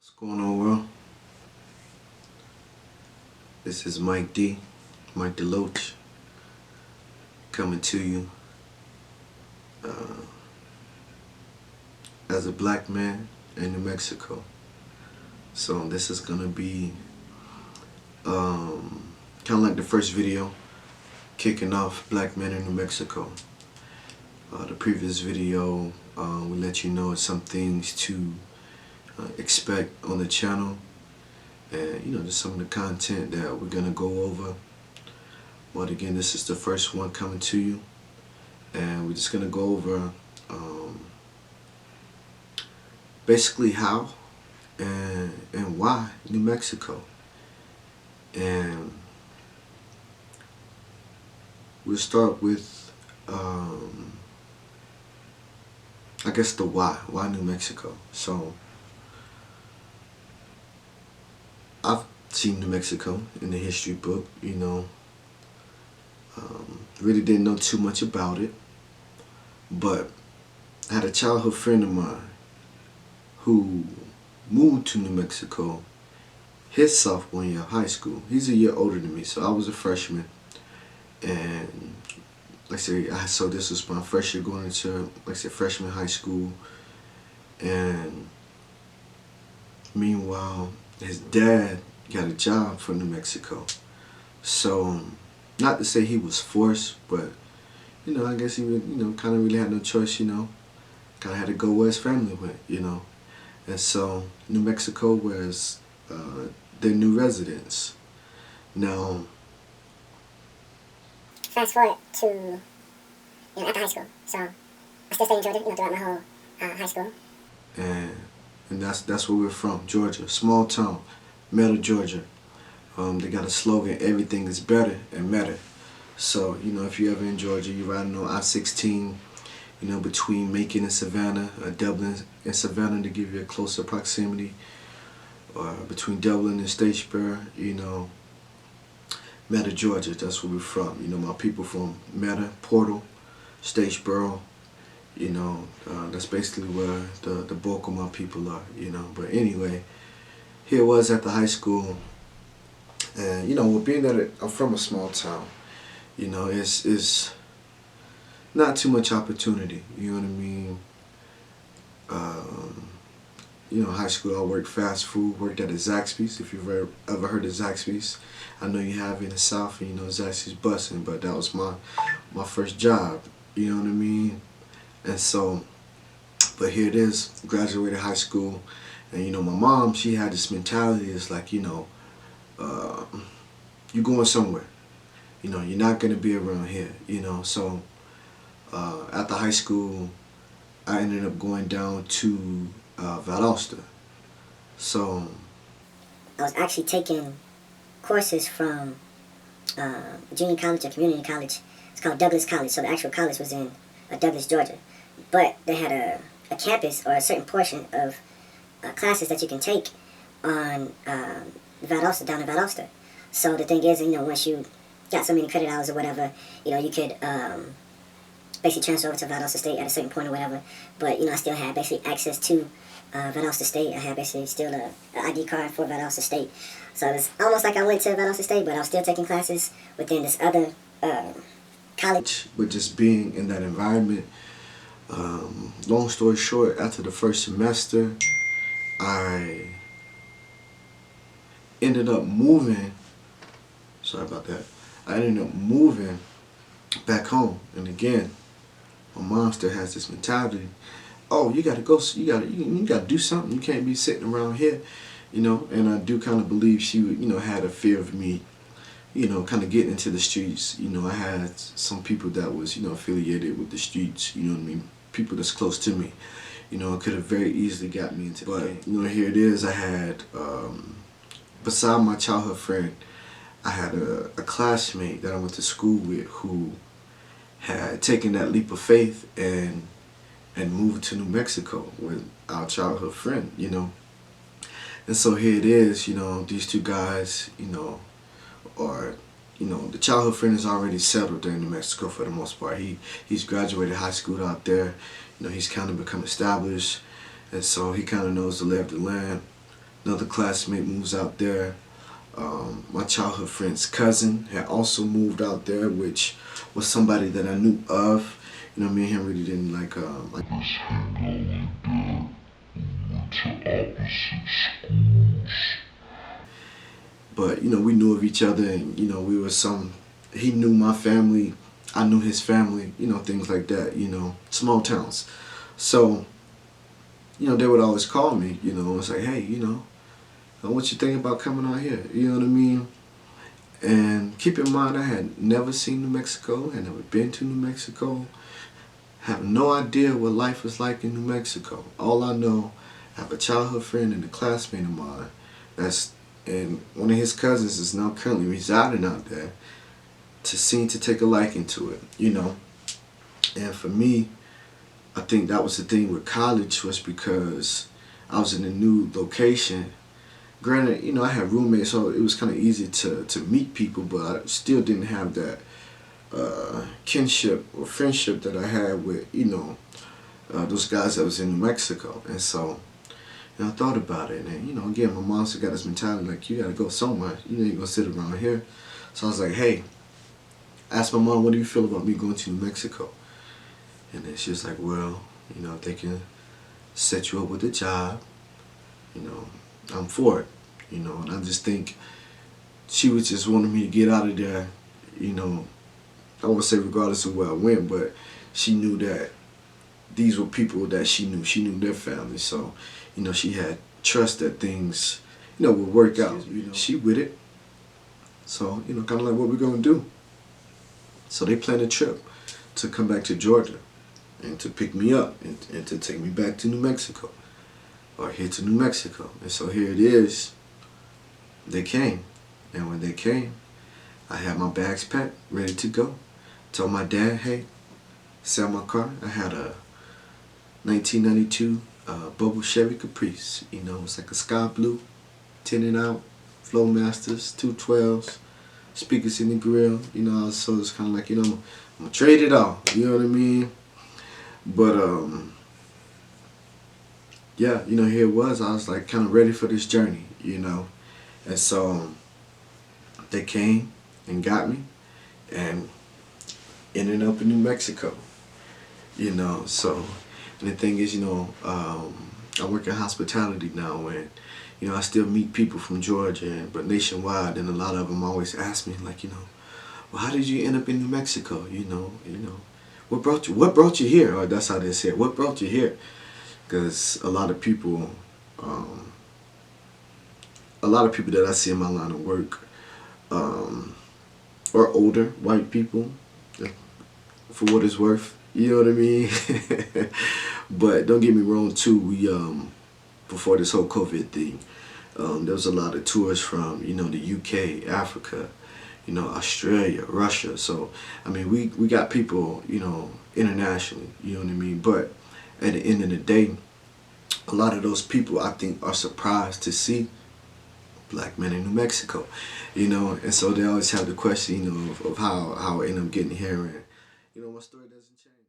What's going on, world? This is Mike Deloach, coming to you uh, as a black man in New Mexico. So this is gonna be kind of like the first video, kicking off Black Men in New Mexico. The previous video, we let you know some things to expect on the channel, and just some of the content that we're gonna go over. But again, this is the first one coming to you, and we're just gonna go over basically how and why New Mexico. And we'll start with I guess the why New Mexico. So I've seen New Mexico in the history book, really didn't know too much about it, but I had a childhood friend of mine who moved to New Mexico his sophomore year of high school. He's a year older than me, so I was a freshman, and so this was my first year going into, freshman high school. And meanwhile, his dad got a job for New Mexico. So, not to say he was forced, but, I guess he would, kind of really had no choice, kind of had to go where his family went, And so, New Mexico was their new residence. Now, fast forward to, after high school. So, I still stayed in Georgia, throughout my whole high school. And that's where we're from, Georgia, small town, Meta, Georgia. They got a slogan: everything is better and meta. So if you're ever in Georgia, you're riding on I-16, between Macon and Savannah, Dublin and Savannah to give you a closer proximity, or between Dublin and Statesboro, Meta, Georgia. That's where we're from. My people from Meta, Portal, Statesboro. That's basically where the bulk of my people are, But anyway, here it was at the high school, and with being that I'm from a small town, it's not too much opportunity. You know what I mean? High school, I worked fast food, worked at a Zaxby's. If you've ever heard of Zaxby's, I know you have in the South, and Zaxby's busting, but that was my first job. You know what I mean? And so, but here it is, graduated high school, and my mom, she had this mentality. It's like, you're going somewhere. You're not gonna be around here. So after high school, I ended up going down to Valdosta. So I was actually taking courses from junior college or community college. It's called Douglas College. So the actual college was in Douglas, Georgia. But they had a campus or a certain portion of classes that you can take on Valdosta, down in Valdosta. So the thing is, once you got so many credit hours or whatever, you could basically transfer over to Valdosta State at a certain point or whatever. But, I still had basically access to Valdosta State. I had basically still an ID card for Valdosta State. So it was almost like I went to Valdosta State, but I was still taking classes within this other college. But just being in that environment, long story short, after the first semester, I ended up moving. Sorry about that. I ended up moving back home, and again, my mom still has this mentality. Oh, you gotta go. You gotta do something. You can't be sitting around here, And I do kind of believe she would, had a fear of me, kind of getting into the streets. I had some people that was, affiliated with the streets. You know what I mean? People that's close to me. It could have very easily got me into. But here it is. I had, beside my childhood friend, I had a classmate that I went to school with who had taken that leap of faith and moved to New Mexico with our childhood friend, And so here it is, these two guys, are, the childhood friend is already settled there in New Mexico for the most part. He's graduated high school out there. He's kind of become established, and so he kind of knows the lay of the land. Another classmate moves out there. My childhood friend's cousin had also moved out there, which was somebody that I knew of. You know, me and him really didn't like this hang out like that. We went to opposite schools. But, you know, we knew of each other, and, you know, we were some, he knew my family, I knew his family, you know, things like that, you know, small towns. So, you know, they would always call me, you know, and say, hey, you know, what you think about coming out here? You know what I mean? And keep in mind, I had never seen New Mexico, had never been to New Mexico, have no idea what life was like in New Mexico. All I know, I have a childhood friend and a classmate of mine and one of his cousins is now currently residing out there, to seem to take a liking to it, you know. And for me, I think that was the thing with college, was because I was in a new location. Granted, you know, I had roommates, so it was kind of easy to meet people, but I still didn't have that kinship or friendship that I had with, you know, those guys that was in New Mexico. And so, you know, I thought about it, and, you know, again, my mom still got this mentality like, you gotta go somewhere, you ain't gonna sit around here. So I was like, hey, ask my mom, what do you feel about me going to New Mexico? And then she was like, well, you know, if they can set you up with a job, you know, I'm for it. You know, and I just think she was just wanting me to get out of there, you know, I won't say regardless of where I went, but she knew that these were people that she knew. She knew their family. So, you know, she had trust that things, you know, would work out. You know, she with it. So, you know, kind of like what we're going to do. So they planned a trip to come back to Georgia and to pick me up and to take me back to New Mexico, or here to New Mexico. And so here it is. They came. And when they came, I had my bags packed, ready to go. Told my dad, hey, sell my car. I had a 1992 Bubble Chevy Caprice. You know, it's like a sky blue, tinted out, Flowmasters, 212s, speakers in the grill. You know, so it's kind of like, you know, I'm gonna trade it all. You know what I mean? But yeah, you know, here it was. I was like kind of ready for this journey, you know, and so they came and got me, and ended up in New Mexico. You know, so, and the thing is, you know, I work in hospitality now, and, you know, I still meet people from Georgia, but nationwide, and a lot of them always ask me, like, you know, well, how did you end up in New Mexico? You know, what brought you here? Or that's how they say it, what brought you here? Because a lot of people that I see in my line of work are older white people, for what it's worth. You know what I mean? But don't get me wrong too, we before this whole COVID thing, there was a lot of tours from, you know, the UK, Africa, you know, Australia, Russia. So I mean, we got people, you know, internationally, you know what I mean? But at the end of the day, a lot of those people, I think, are surprised to see black men in New Mexico, you know, and so they always have the question, you know, of how I end up getting here, and, you know, my story doesn't change.